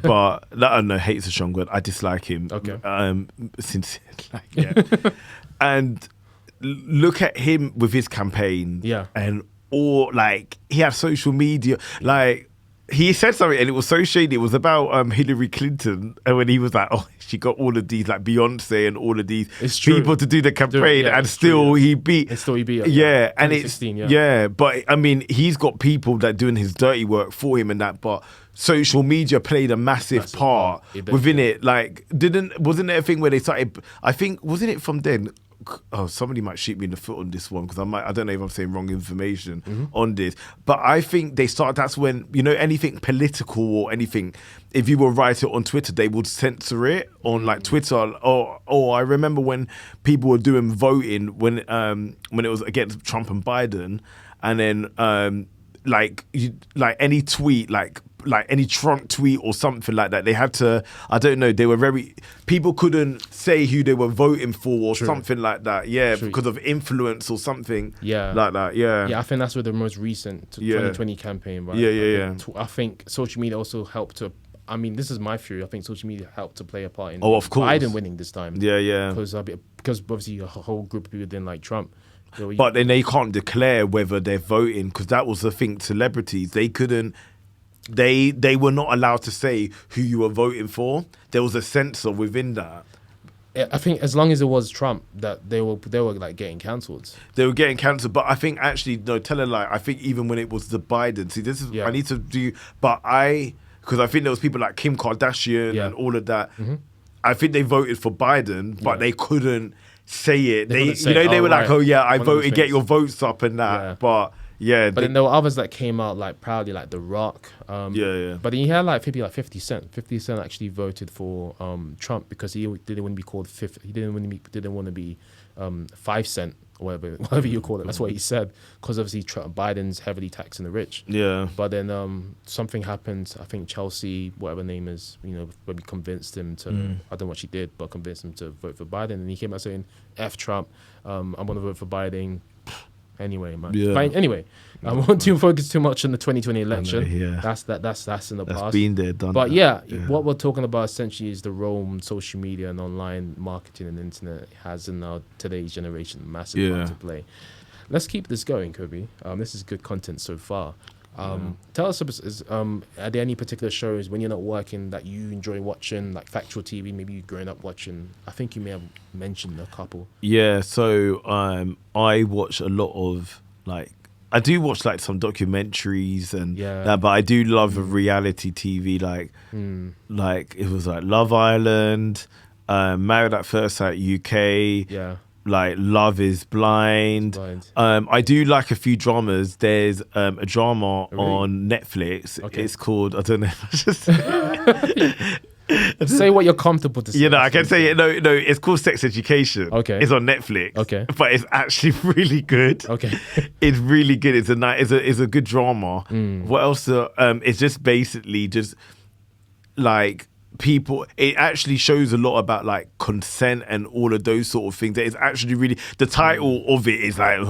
B: but I don't know. Hate's a strong word. I dislike him. Okay. And look at him with his campaign. Yeah. And like, he had social media, like. He said something and it was so shady. It was about Hillary Clinton, and when he was like, "Oh, she got all of these, like Beyonce and all of these people to do the campaign, and still he beat." And
A: still he beat.
B: Yeah, and it's but I mean, he's got people that doing his dirty work for him and that. But social media played a massive part within it. Like, wasn't there a thing where they started? I think wasn't it from then? Oh, somebody might shoot me in the foot on this one, because I don't know if I'm saying wrong information on this, but I think that's when, anything political or anything, if you were write it on Twitter, they would censor it on like Twitter. Or I remember when people were doing voting when it was against Trump and Biden, and then like any tweet, like any Trump tweet or something like that, they had to, I don't know, people couldn't say who they were voting for or something like that, because of influence or something like that, Yeah,
A: I think that's with the most recent 2020 campaign, right? I think social media also helped to, I mean, this is my theory, I think social media helped to play a part in
B: of course.
A: Biden winning this time. Because obviously a whole group of people didn't like Trump.
B: But then they can't declare whether they're voting, because that was the thing, celebrities, they couldn't, they were not allowed to say who you were voting for. There was a censor within that.
A: I think as long as it was Trump, that they were like getting cancelled.
B: They were getting cancelled, but I think actually, no, tell a lie. I think even when it was the Biden, see, this is I need to do, because I think there was people like Kim Kardashian and all of that. I think they voted for Biden, but they couldn't say it. They were like, I voted, get your votes up and that, but. Yeah,
A: but then there were others that came out like proudly, like The Rock. But then you had like 50 Cent. 50 Cent actually voted for Trump because he didn't want to be called He didn't want to be 5 Cent or whatever you call it. That's what he said, because obviously Biden's heavily taxing the rich. Yeah. But then something happened. I think Chelsea, whatever her name is, maybe convinced him to. I don't know what she did, but convinced him to vote for Biden, and he came out saying, "F Trump, I'm gonna vote for Biden." Anyway, man. Yeah. But anyway, I won't too focus too much on the 2020 election. That's in the past. That's
B: been there, done.
A: But what we're talking about essentially is the role social media and online marketing and internet has in today's generation. Massive part to play. Let's keep this going, Kobe. This is good content so far. Tell us, are there any particular shows when you're not working that you enjoy watching, like Factual TV, maybe you've grown up watching? I think you may have mentioned a couple.
B: Yeah, so I watch a lot of, like, I do watch like some documentaries and that, but I do love reality TV, like it was like Love Island, Married at First Sight UK, like Love is Blind. I do like a few dramas. There's a drama on Netflix. Okay. It's called, I don't know.
A: Say what you're comfortable to say.
B: You know, I can say it. No, it's called Sex Education.
A: Okay.
B: It's on Netflix.
A: Okay.
B: But it's actually really good.
A: Okay.
B: It's really good. It's a good drama. What else? It's just basically just like people, it actually shows a lot about like consent and all of those sort of things. It's actually really, the title of it is like,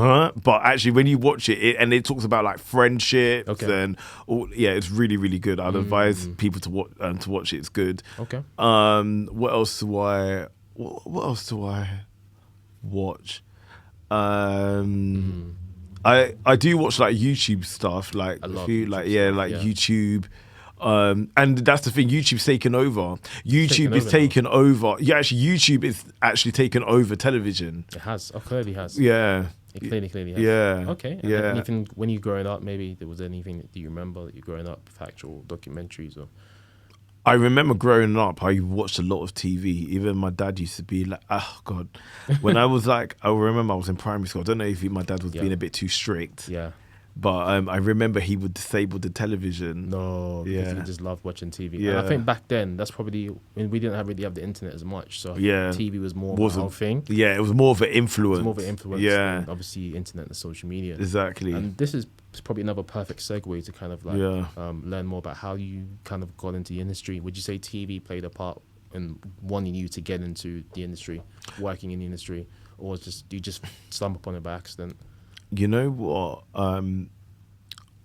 B: but actually when you watch it, and it talks about like friendships and all, it's really, really good. I'd advise people to watch it. It's good.
A: Okay.
B: What else do I watch? I do watch like YouTube stuff, like a few, like YouTube. And that's the thing, YouTube's taken over. YouTube is taken over. Yeah, actually, YouTube is actually taken over television.
A: It has. Oh, clearly has.
B: Yeah.
A: It clearly has.
B: Yeah.
A: Okay. And anything, when you were growing up, maybe there was anything that you remember that you growing up, factual documentaries or?
B: I remember growing up, I watched a lot of TV. Even my dad used to be like, oh God. When I was like, I remember I was in primary school. I don't know if my dad was being a bit too strict.
A: Yeah.
B: But I remember he would disable the television.
A: No, because he just loved watching TV.
B: Yeah.
A: And I think back then, that's probably, we didn't really have the internet as much. So TV was more of a thing.
B: Yeah, it was more of an influence.
A: Yeah. And obviously, internet and social media.
B: Exactly.
A: And this is probably another perfect segue to kind of like learn more about how you kind of got into the industry. Would you say TV played a part in wanting you to get into the industry, working in the industry, or you just stumble upon it by accident?
B: You know what?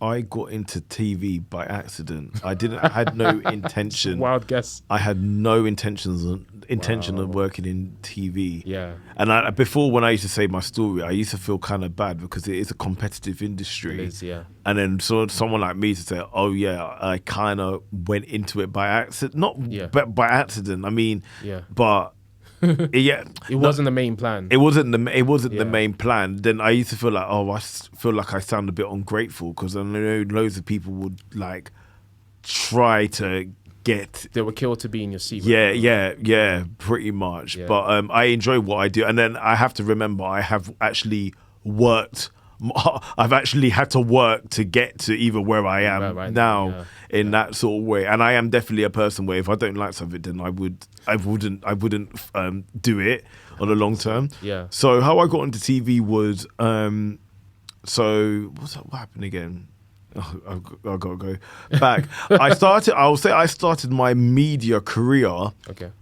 B: I got into TV by accident. I had no intention.
A: Wild guess.
B: I had no intention of working in TV.
A: Yeah.
B: And before, when I used to say my story, I used to feel kind of bad because it is a competitive industry.
A: It is, yeah.
B: And then someone like me to say, oh yeah, I kind of went into it by accident. Not by accident. I mean, but it
A: wasn't the main plan.
B: It wasn't the main plan. Then I used to feel like, I feel like I sound a bit ungrateful because I know loads of people would like try to get.
A: They were killed to be in your seat.
B: Yeah, pretty much. Yeah. But I enjoy what I do, and then I have to remember I have actually worked. I've actually had to work to get to even where I am now in that sort of way. And I am definitely a person where if I don't like something, then I wouldn't do it on the long term.
A: Yeah.
B: So how I got into TV was what happened again? Oh, I've got to go back. I started my media career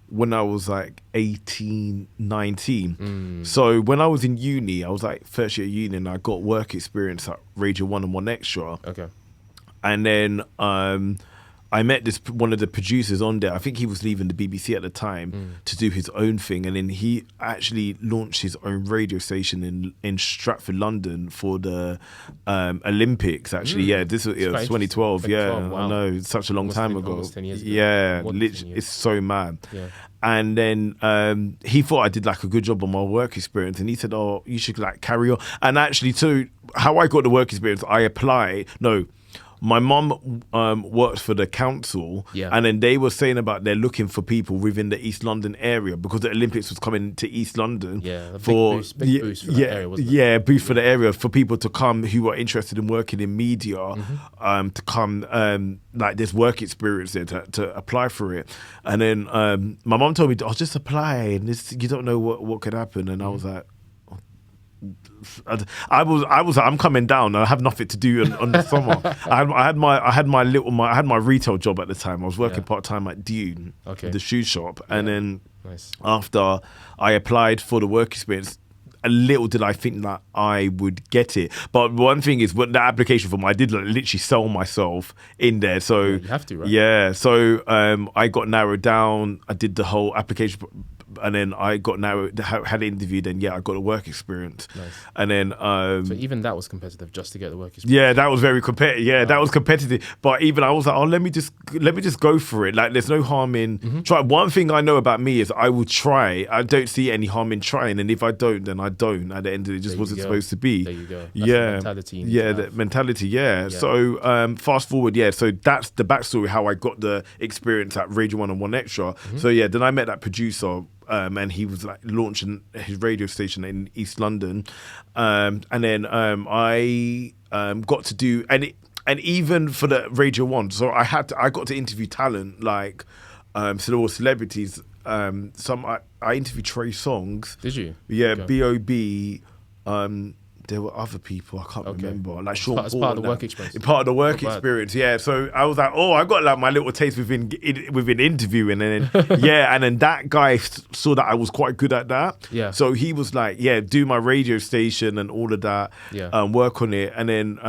B: when I was like 18, 19. So when I was in uni, I was like first year uni, and I got work experience at Radio 1 and 1 Extra.
A: Okay.
B: And then I met one of the producers on there. I think he was leaving the BBC at the time to do his own thing, and then he actually launched his own radio station in Stratford, London, for the Olympics. Actually, this was 2012. Yeah, wow. I know, it's such a long time ago.
A: 10 years ago.
B: Yeah, literally, it's so mad.
A: Yeah.
B: And then he thought I did like a good job on my work experience, and he said, "Oh, you should like carry on." And actually, too, how I got the work experience, I applied. No. My mum worked for the council, and then they were saying about they're looking for people within the East London area because the Olympics was coming to East London.
A: Yeah, big boost for that area, wasn't it?
B: Yeah, boost for the area for people to come who are interested in working in media, to come like this work experience there to apply for it. And then my mum told me, "I'll just apply, and you don't know what could happen." And I was like, I'm coming down. I have nothing to do on the summer. I had my retail job at the time. I was working part time at Dune, the shoe shop, and then after I applied for the work experience, a little did I think that I would get it. But one thing is, when the application form, I did literally sell myself in there. So
A: you have to, right?
B: Yeah. So I got narrowed down. I did the whole application. And then I got narrowed, had an interview. Then I got a work experience.
A: Nice.
B: And then
A: so even that was competitive just to get the work experience.
B: Yeah, that was very competitive. Yeah, that was competitive. But even I was like, let me just go for it. Like, there's no harm in try. One thing I know about me is I will try. I don't see any harm in trying. And if I don't, then I don't. At the end of it, just wasn't supposed to be.
A: There you go. That's
B: the
A: mentality.
B: The mentality. Yeah. So fast forward. Yeah. So that's the backstory how I got the experience at Radio 1 and 1 Extra. So then I met that producer. and he was like launching his radio station in East London, and then I got to do and even for the Radio 1, so I got to interview talent like so there were celebrities. I interviewed Trey Songz.
A: Did you?
B: Yeah, B.O.B. There were other people I can't remember, like Sean Paul.
A: As part of the work experience.
B: Part of the work experience, yeah. So I was like, oh, I got like my little taste within interviewing, and then and then that guy saw that I was quite good at that.
A: Yeah.
B: So he was like, yeah, do my radio station and all of that.
A: Yeah.
B: Work on it, and then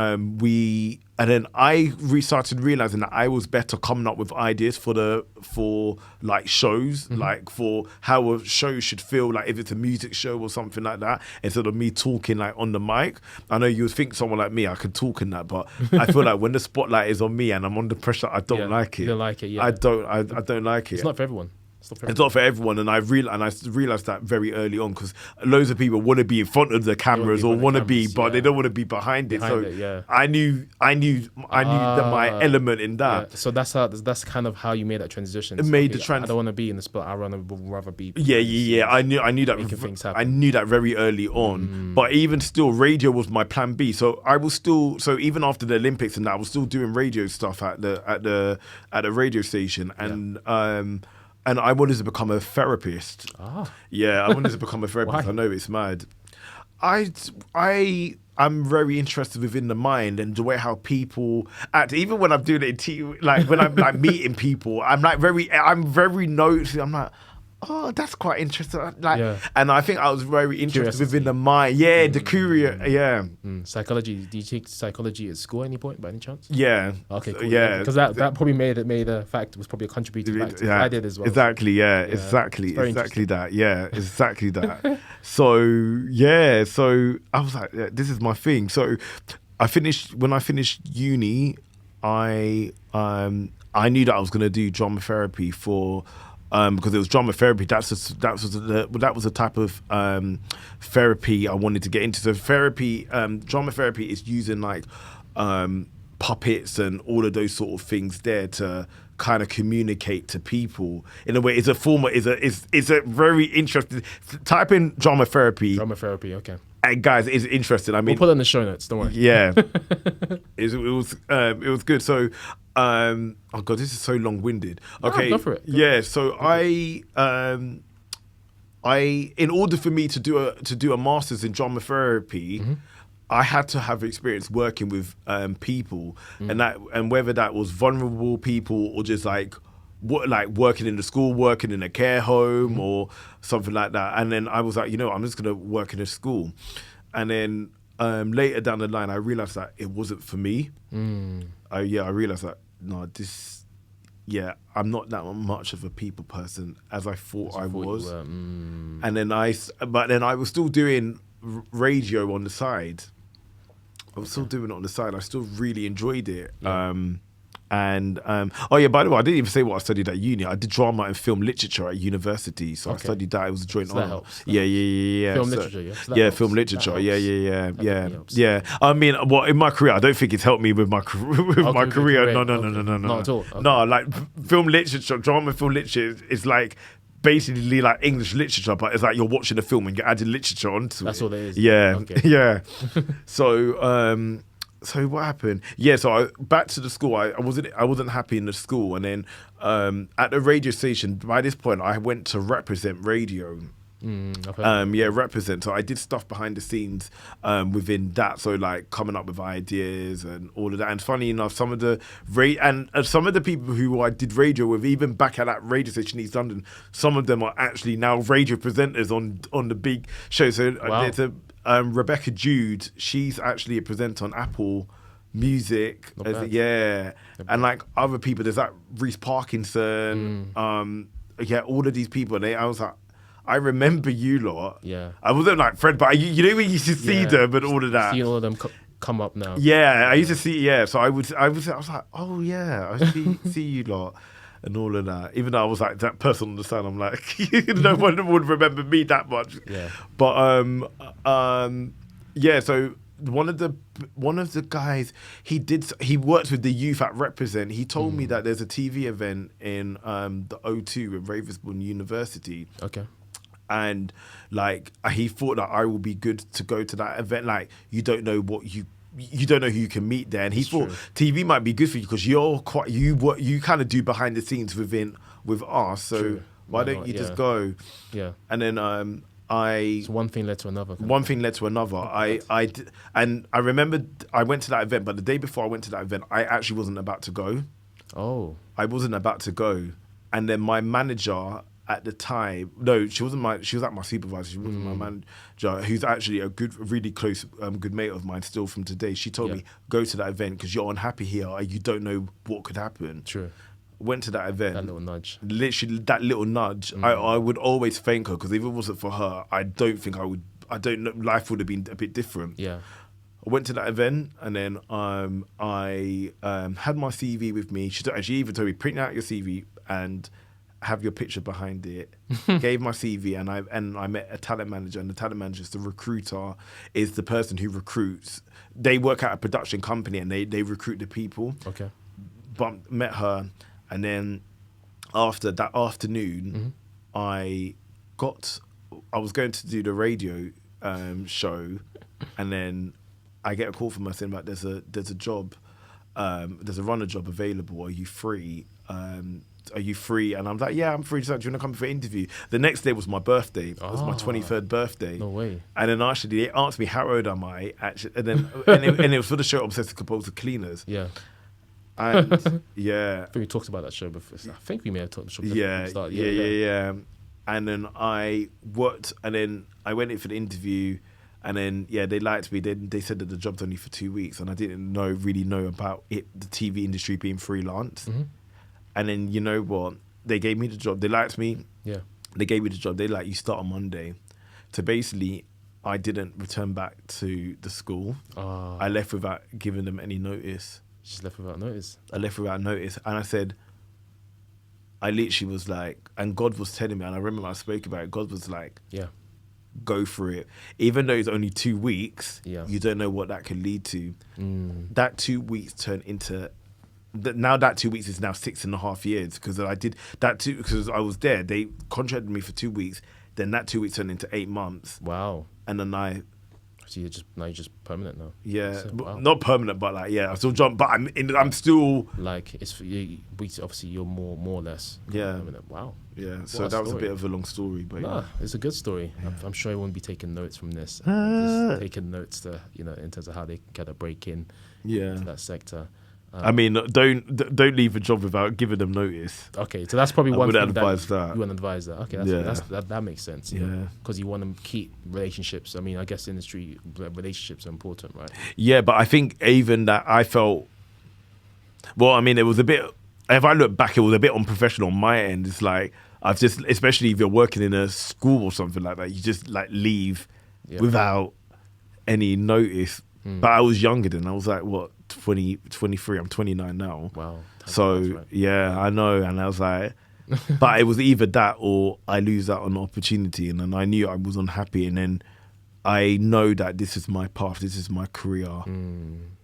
B: I started realizing that I was better coming up with ideas for like shows, like for how a show should feel, like if it's a music show or something like that, instead of me talking like on the mic. I know you would think someone like me, I could talk in that, but I feel like when the spotlight is on me and I'm under pressure, I don't like it.
A: You don't like it, yeah.
B: I don't like it.
A: It's not for everyone.
B: It's not for everyone, and I realized that very early on, because loads of people want to be in front of the cameras or want to be, but they don't want to be behind it. I knew that my element in that.
A: Yeah. So that's kind of how you made that transition.
B: It made the transition.
A: I don't want to be in the spot. I rather be.
B: Yeah. I knew that.
A: Making things happen.
B: I knew that very early on. But even still, radio was my plan B. So I was still. So even after the Olympics and that, I was still doing radio stuff at the radio station, and I wanted to become a therapist. Yeah, I wanted to become a therapist.
A: Why?
B: I know it's mad. I'm very interested within the mind and the way how people act. Even when I'm doing it in TV, like when I'm like meeting people, I'm very noticing. I'm like, oh, that's quite interesting. And I think I was very interested within the mind. Yeah, the curious. Yeah.
A: Psychology. Did you take psychology at school at any point, by any chance?
B: Yeah.
A: Okay. Cool.
B: Yeah.
A: Because that probably made the fact was probably a contributing factor.
B: Yeah.
A: I did as well.
B: Exactly. Yeah. Exactly that. Yeah. Exactly that. So yeah. So I was like, yeah, this is my thing. So when I finished uni, I knew that I was going to do drama therapy for. Because it was drama therapy, that was the type of therapy I wanted to get into. So drama therapy is using like puppets and all of those sort of things there to kind of communicate to people in a way. It's a very interesting. Type in drama therapy.
A: Drama therapy, okay.
B: And guys, it's interesting. I mean,
A: we'll put it in the show notes. Don't worry.
B: Yeah, it was good. So. Oh god, this is so long-winded. Okay,
A: go for it.
B: Yeah, so I in order for me to do a master's in drama therapy, I had to have experience working with people, and whether that was vulnerable people or just like working in the school, working in a care home or something like that. And then I was like, I'm just gonna work in a school, and then later down the line, I realized that it wasn't for me. I realized that. No, I'm not that much of a people person as I thought I was. And then I was still doing radio on the side. I was still doing it on the side. I still really enjoyed it. Yeah. By the way, I didn't even say what I studied at uni. I did drama and film literature at university, so I studied that. It was a joint honor.
A: That helps.
B: Yeah.
A: Film literature, yeah. So helps.
B: Film literature.
A: Yeah.
B: I mean, in my career, I don't think it's helped me with my career. No.
A: Not at all. Okay.
B: No, like film literature, drama film literature is like basically like English literature, but it's like you're watching a film and you're adding literature onto it.
A: That's all it is.
B: Yeah,
A: okay.
B: Yeah. So what happened? Yeah, so back to the school. I wasn't happy in the school, and then at the radio station. By this point, I went to represent radio. Represent. So I did stuff behind the scenes within that. So like coming up with ideas and all of that. And funny enough, some of the people who I did radio with, even back at that radio station in East London, some of them are actually now radio presenters on the big show. So there's Rebecca Jude. She's actually a presenter on Apple Music. And like other people, there's like Reese Parkinson. All of these people. I was like, I remember you lot.
A: Yeah.
B: I wasn't like Fred, but you know when you used to see them and all of that.
A: See all of them come up now.
B: Yeah, I used to see. Yeah, so I was like, oh yeah, I see you lot and all of that. Even though I was like that person on the side, I'm like, no one would remember me that much.
A: Yeah.
B: But So one of the guys, he worked with the youth at Represent. He told me that there's a TV event in the O2 at Ravensbourne University.
A: Okay.
B: and like he thought that I would be good to go to that event. Like you don't know you don't know who you can meet there, and he thought TV might be good for you because you kind of do behind the scenes with us. So why don't you just go?
A: Yeah,
B: and then
A: so one thing led to another.
B: One thing led to another. And I remember I went to that event, but the day before I went to that event, I actually wasn't about to go.
A: Oh,
B: I wasn't about to go, and then my manager at the time, no, she was like my supervisor. She wasn't my manager, who's actually a really close, good mate of mine still from today. She told me, go to that event because you're unhappy here. You don't know what could happen.
A: True.
B: Went to that event.
A: That little nudge.
B: Literally, that little nudge. I would always thank her because if it wasn't for her, I don't know, life would have been a bit different.
A: Yeah.
B: I went to that event and then I had my CV with me. She even told me, print out your CV and have your picture behind it. Gave my CV and I met a talent manager, and the talent manager is the recruiter, is the person who recruits. They work at a production company and they recruit the people.
A: Okay.
B: But met her, and then after that afternoon, I was going to do the radio show, and then I get a call from her saying like there's a job, there's a runner job available. Are you free? Are you free? And I'm like, yeah, I'm free. Do you want to come for an interview? The next day was my birthday. It was my 23rd birthday.
A: No way.
B: And then actually they asked me how old am I actually, and then and it was for the show Obsessive Compulsive Cleaners.
A: Yeah.
B: And yeah,
A: I think we talked about that show before. I think we may have talked about
B: the show. Yeah. And then I worked, and then I went in for the interview, and then they liked me. They said that the job's only for 2 weeks, and I didn't really know about it, the TV industry being freelance. And then you know what? They gave me the job. They liked me.
A: Yeah.
B: They gave me the job. They like, you start on Monday. So basically, I didn't return back to the school. I left without giving them any notice.
A: Just left without notice.
B: I left without notice. And I said, I literally was like, and God was telling me, and I remember I spoke about it, God was like, go for it. Even though it's only 2 weeks, you don't know what that could lead to. That 2 weeks turned into, now that 2 weeks is now 6.5 years, because I did that too, because I was there. They contracted me for 2 weeks. Then that 2 weeks turned into 8 months.
A: Wow.
B: And then
A: so you're just permanent now.
B: Yeah,
A: so, wow.
B: Not permanent, but like I still jump. But I'm still
A: like, it's for you. Obviously, you're more or less. Permanent. Wow.
B: Yeah. So that was a bit of a long story, but
A: it's a good story. I'm sure everyone will be taking notes from this. Just taking notes to in terms of how they kind of break in. To that sector.
B: I mean, don't leave a job without giving them notice.
A: Okay, so that's probably one thing
B: that you
A: wouldn't advise that. Okay, that makes sense. Because you want to keep relationships. I mean, I guess industry relationships are important, right? Yeah,
B: but I think even that I felt. Well, I mean, it was a bit. If I look back, it was a bit unprofessional on my end. It's like I've just, especially if you're working in a school or something like that, you just like leave without any notice. But I was younger then. I was like, what, 20, 23? I'm 29 now.
A: Wow.
B: So, right. I know. And I was like, but it was either that or I lose out on the opportunity. And then I knew I was unhappy. And then I know that this is my path. This is my career.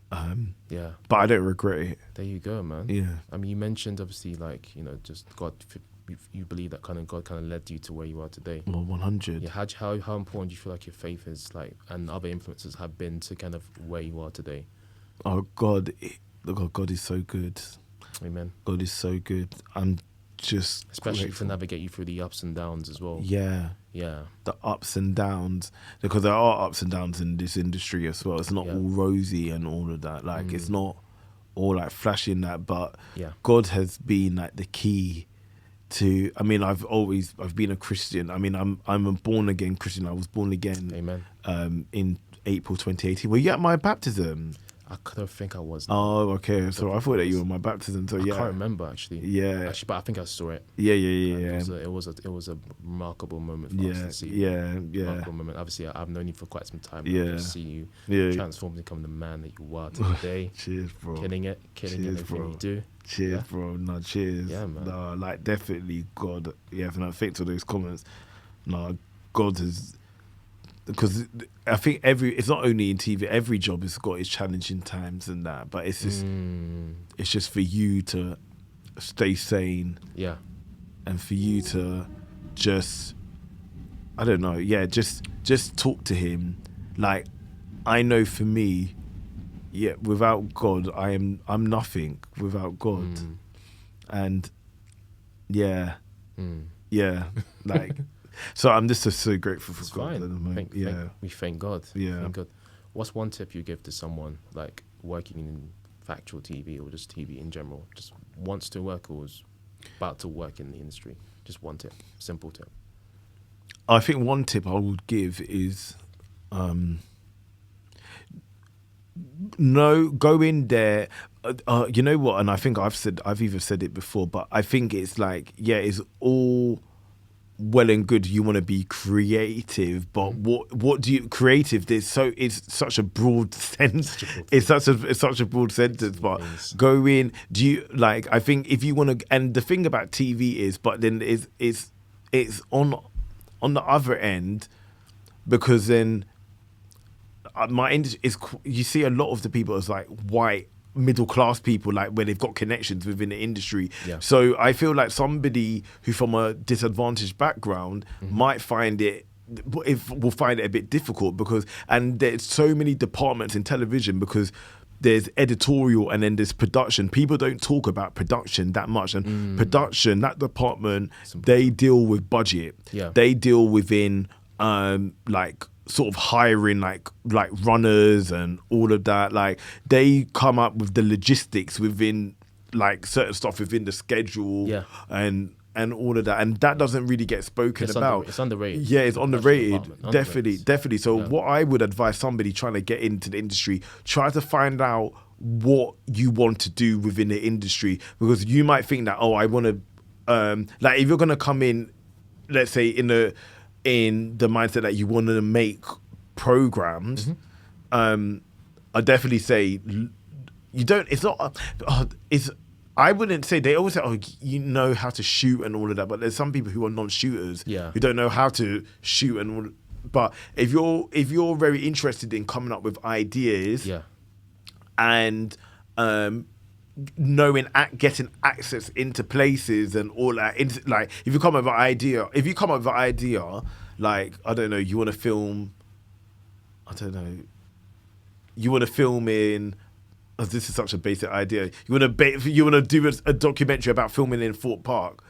B: But I don't regret it.
A: There you go, man.
B: Yeah.
A: I mean, you mentioned obviously like, just God, you believe that God kind of led you to where you are today.
B: Well, 100.
A: Yeah. How important do you feel like your faith is like, and other influences have been to kind of where you are today?
B: Oh God, God is so good.
A: Amen.
B: God is so good. I'm just
A: especially
B: grateful.
A: to navigate you through the ups and downs as well.
B: Yeah. The ups and downs, because there are ups and downs in this industry as well. It's not all rosy and all of that. Like it's not all like flashing that, but God has been like the key to. I mean, I've been a Christian. I mean, I'm a born again Christian. I was born again.
A: Amen.
B: In April 2018. Were you at my baptism?
A: I don't think I was.
B: Oh, okay. So I thought that you were at my baptism. So
A: I can't remember actually.
B: Yeah.
A: Actually, but I think I saw it.
B: Yeah.
A: It was a remarkable moment for us to see.
B: Yeah.
A: Remarkable moment. Obviously, I've known you for quite some time.
B: Yeah.
A: I've seen you transform and become the man that you are today.
B: Cheers, bro.
A: Killing it, everything
B: bro.
A: you do.
B: Cheers, bro. No, cheers.
A: Yeah, man.
B: No, like definitely God. Yeah, and I think to those comments. No, God has. Because I think it's not only in TV, every job has got its challenging times and that, but it's just it's just for you to stay sane, and for you to just I don't know. Yeah, just talk to him. Like, I know for me, yeah, without God, I'm nothing without God, and yeah, like, so I'm just so grateful for
A: It's
B: God.
A: fine. We thank God.
B: Yeah.
A: Thank God. What's one tip you give to someone like working in factual TV or just TV in general, just wants to work or is about to work in the industry? Just one tip, simple tip.
B: I think one tip I would give is, no, go in there. You know what? And I think I've even said it before, but I think it's like, yeah, it's all well and good. You want to be creative, but what do you creative? It's such a broad sense. It's such a broad sentence. But go in. Do you like? I think if you want to, and the thing about TV is, but then it's on the other end, because then my industry is, you see a lot of the people as like white middle class people, like where they've got connections within the industry. So I feel like somebody who from a disadvantaged background might find it will find it a bit difficult, because, and there's so many departments in television, because there's editorial and then there's production. People don't talk about production that much, and production, that department, they deal with budget. They deal within like sort of hiring like runners and all of that. Like, they come up with the logistics within like certain stuff within the schedule and all of that, and that doesn't really get spoken about.
A: It's underrated.
B: Yeah, it's underrated. Definitely. So what I would advise somebody trying to get into the industry, try to find out what you want to do within the industry, because you might think that, oh, I want to like, if you're going to come in, let's say in the mindset that you want to make programs, I definitely say you don't. It's not. It's. I wouldn't say, they always say, oh, you know how to shoot and all of that, but there's some people who are non-shooters who don't know how to shoot and all. But if you're very interested in coming up with ideas, and knowing getting access into places and all that, like if you come up with an idea, like, I don't know, you want to film, in, oh, this is such a basic idea. You want to do a documentary about filming in Fort Park.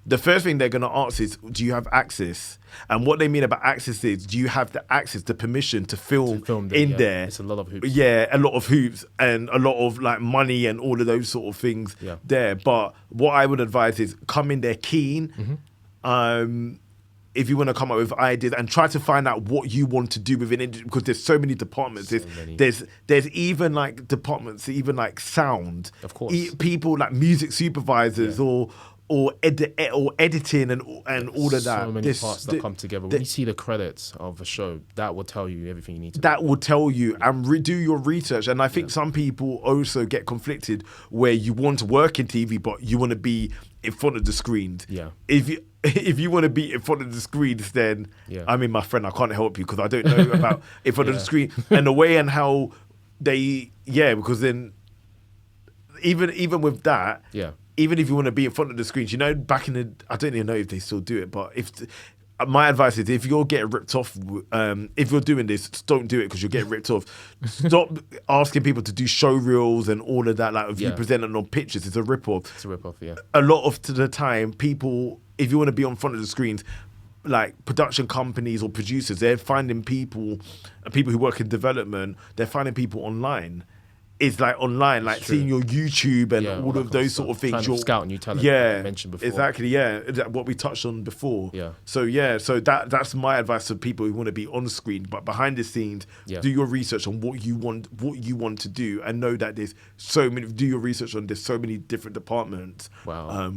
B: The first thing they're going to ask is, do you have access? And what they mean about access is, do you have the access, the permission to film in there?
A: It's a lot of hoops.
B: Yeah, a lot of hoops and a lot of like money and all of those sort of things there. But what I would advise is come in there keen. If you want to come up with ideas and try to find out what you want to do within it, because there's so many departments. There's even like departments, even like sound. Of course. People like music supervisors or editing and all of that.
A: So many parts that come together. When you see the credits of a show, that will tell you everything you need to know.
B: That will tell you, and do your research. And I think some people also get conflicted where you want to work in TV, but you want to be in front of the screens. If you want to be in front of the screens, then I mean, my friend, I can't help you, because I don't know about in front of the screen and the way and how they, because then even with that, even if you want to be in front of the screens, you know, back in the, I don't even know if they still do it, but my advice is, if you're getting ripped off, if you're doing this, don't do it, because you're getting ripped off. Stop asking people to do show reels and all of that. Like, if you present it on pictures, it's a rip-off.
A: It's a rip-off,
B: A lot of the time, people, if you want to be on front of the screens, like production companies or producers, they're finding people who work in development, they're finding people online. It's like online, like seeing your YouTube and all of those sort of things.
A: Trying to scout new talent, like you mentioned before.
B: Exactly, what we touched on before. So that's my advice to people who want to be on screen, but behind the scenes, do your research on what you want to do, and know that there's so many. Do your research on there's so many different departments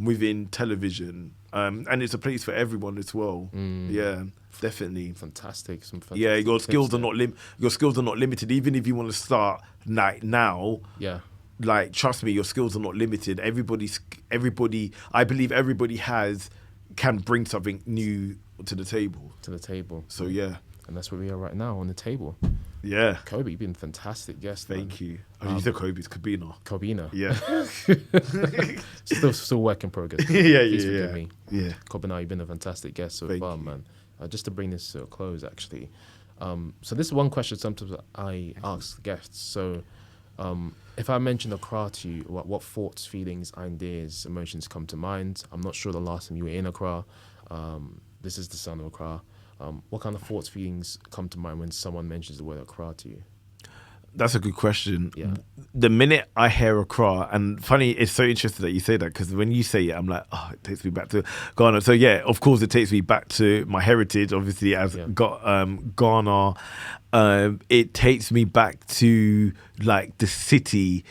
B: within television, and it's a place for everyone as well. Definitely.
A: Fantastic.
B: Your skills are not limited. Even if you want to start now. Like, trust me, your skills are not limited. Everybody. I believe everybody can bring something new to the table. So and
A: that's where we are right now, on the table. Kobe, you've been a fantastic guest.
B: Thank you. You said Kobe, it's Kobina.
A: Still work in progress.
B: Please forgive
A: me. Kobina, you've been a fantastic guest so far, man. just to bring this to a close, actually. So this is one question sometimes I ask guests. So if I mention Accra to you, what thoughts, feelings, ideas, emotions come to mind? I'm not sure the last time you were in Accra. This is the sound of Accra. What kind of thoughts, feelings come to mind when someone mentions the word Accra to you?
B: That's a good question.
A: Yeah.
B: The minute I hear Accra, and funny, it's so interesting that you say that, because when you say it, I'm like, oh, it takes me back to Ghana. So yeah, of course, it takes me back to my heritage, obviously, as Ghana. It takes me back to like the city,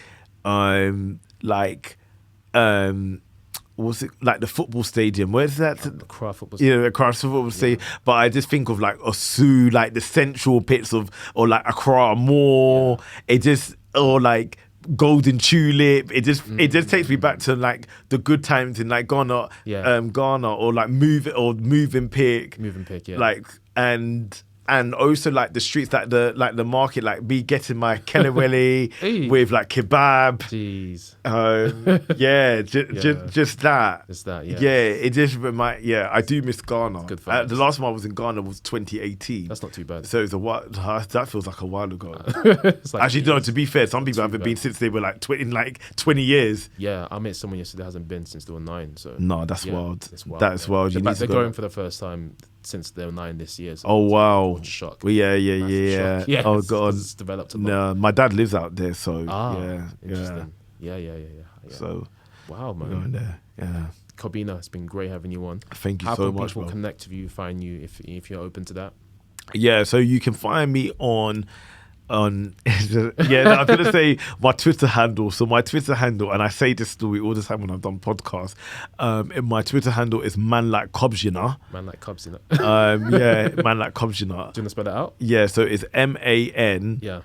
B: what's it like, the football stadium? Where's that?
A: Accra football stadium.
B: Yeah, the Accra football stadium. But I just think of like Osu, like the central bits of, or like Accra Mall. It just, or like Golden Tulip. It just takes me back to like the good times in like Ghana, Ghana, or like Moving Pick,
A: yeah.
B: Like and also like the streets, like the market, like me getting my kelewele with like kebab.
A: Jeez.
B: Just that.
A: Just that, yeah.
B: Yeah, it just I do miss Ghana.
A: Good for
B: the last time I was in Ghana was 2018.
A: That's not too bad.
B: So it's that feels like a while ago.
A: Like
B: actually, no, to be fair, some people haven't been since they were like 20 years.
A: Yeah, I met someone yesterday that hasn't been since they were 9. So
B: no, that's wild.
A: It's wild.
B: That's wild.
A: They're going for the first time since they were 9 this year. So
B: oh wow.
A: Shock.
B: Well, yeah.
A: Yes,
B: oh god,
A: it's developed a lot.
B: No, my dad lives out there, so
A: interesting. Yeah.
B: So
A: wow, man.
B: We're going there. Yeah.
A: Kobina, it's been great having you on.
B: Thank you
A: so much. How can people connect with you, find you, if you're open to that?
B: Yeah, so you can find me on I'm gonna say my Twitter handle. So my Twitter handle, and I say this story all the time when I've done podcasts. My Twitter handle is Man Like Kobina.
A: Man Like Kobina.
B: Man Like Kobina.
A: Do you want to spell that out?
B: Yeah, so it's MAN.
A: Yeah.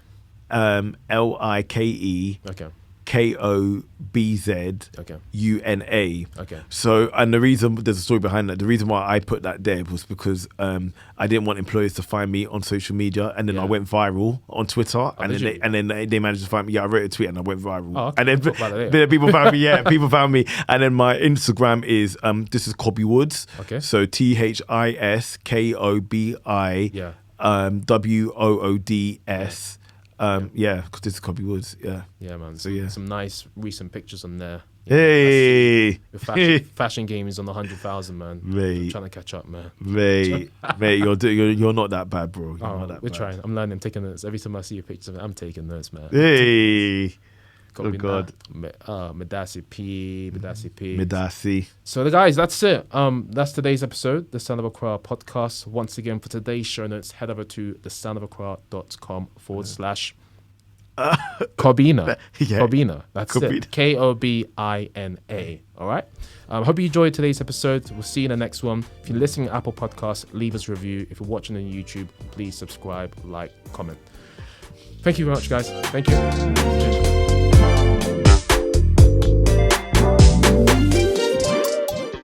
B: LIKE.
A: Okay.
B: KOBZ UNA.
A: Okay.
B: So, and the reason, there's a story behind that. The reason why I put that there was because I didn't want employers to find me on social media, and then I went viral on Twitter, and then they managed to find me. Yeah, I wrote a tweet and I went viral.
A: Oh, okay.
B: And then people found me. Yeah, people found me. And then my Instagram is this is Kobi Woods.
A: Okay.
B: So THISKOBI WOODS. Because this is Kobi Woods. Yeah,
A: man.
B: So yeah,
A: some nice recent pictures on there.
B: Hey,
A: fashion game is on the 100,000, man.
B: Mate,
A: I'm trying to catch up, man.
B: Mate, you're not that bad, bro.
A: We're trying. I'm learning. I'm taking notes every time I see a picture. I'm taking notes, man.
B: Hey. Oh God.
A: Medasi P.
B: So
A: guys, that's it. That's today's episode, the Sound of Accra podcast. Once again, for today's show notes, head over to thesoundofaccra.com/Kobina. Kobina. That's it. KOBINA. All right. Hope you enjoyed today's episode. We'll see you in the next one. If you're listening to Apple Podcasts, leave us a review. If you're watching on YouTube, please subscribe, like, comment. Thank you very much, guys. Thank you.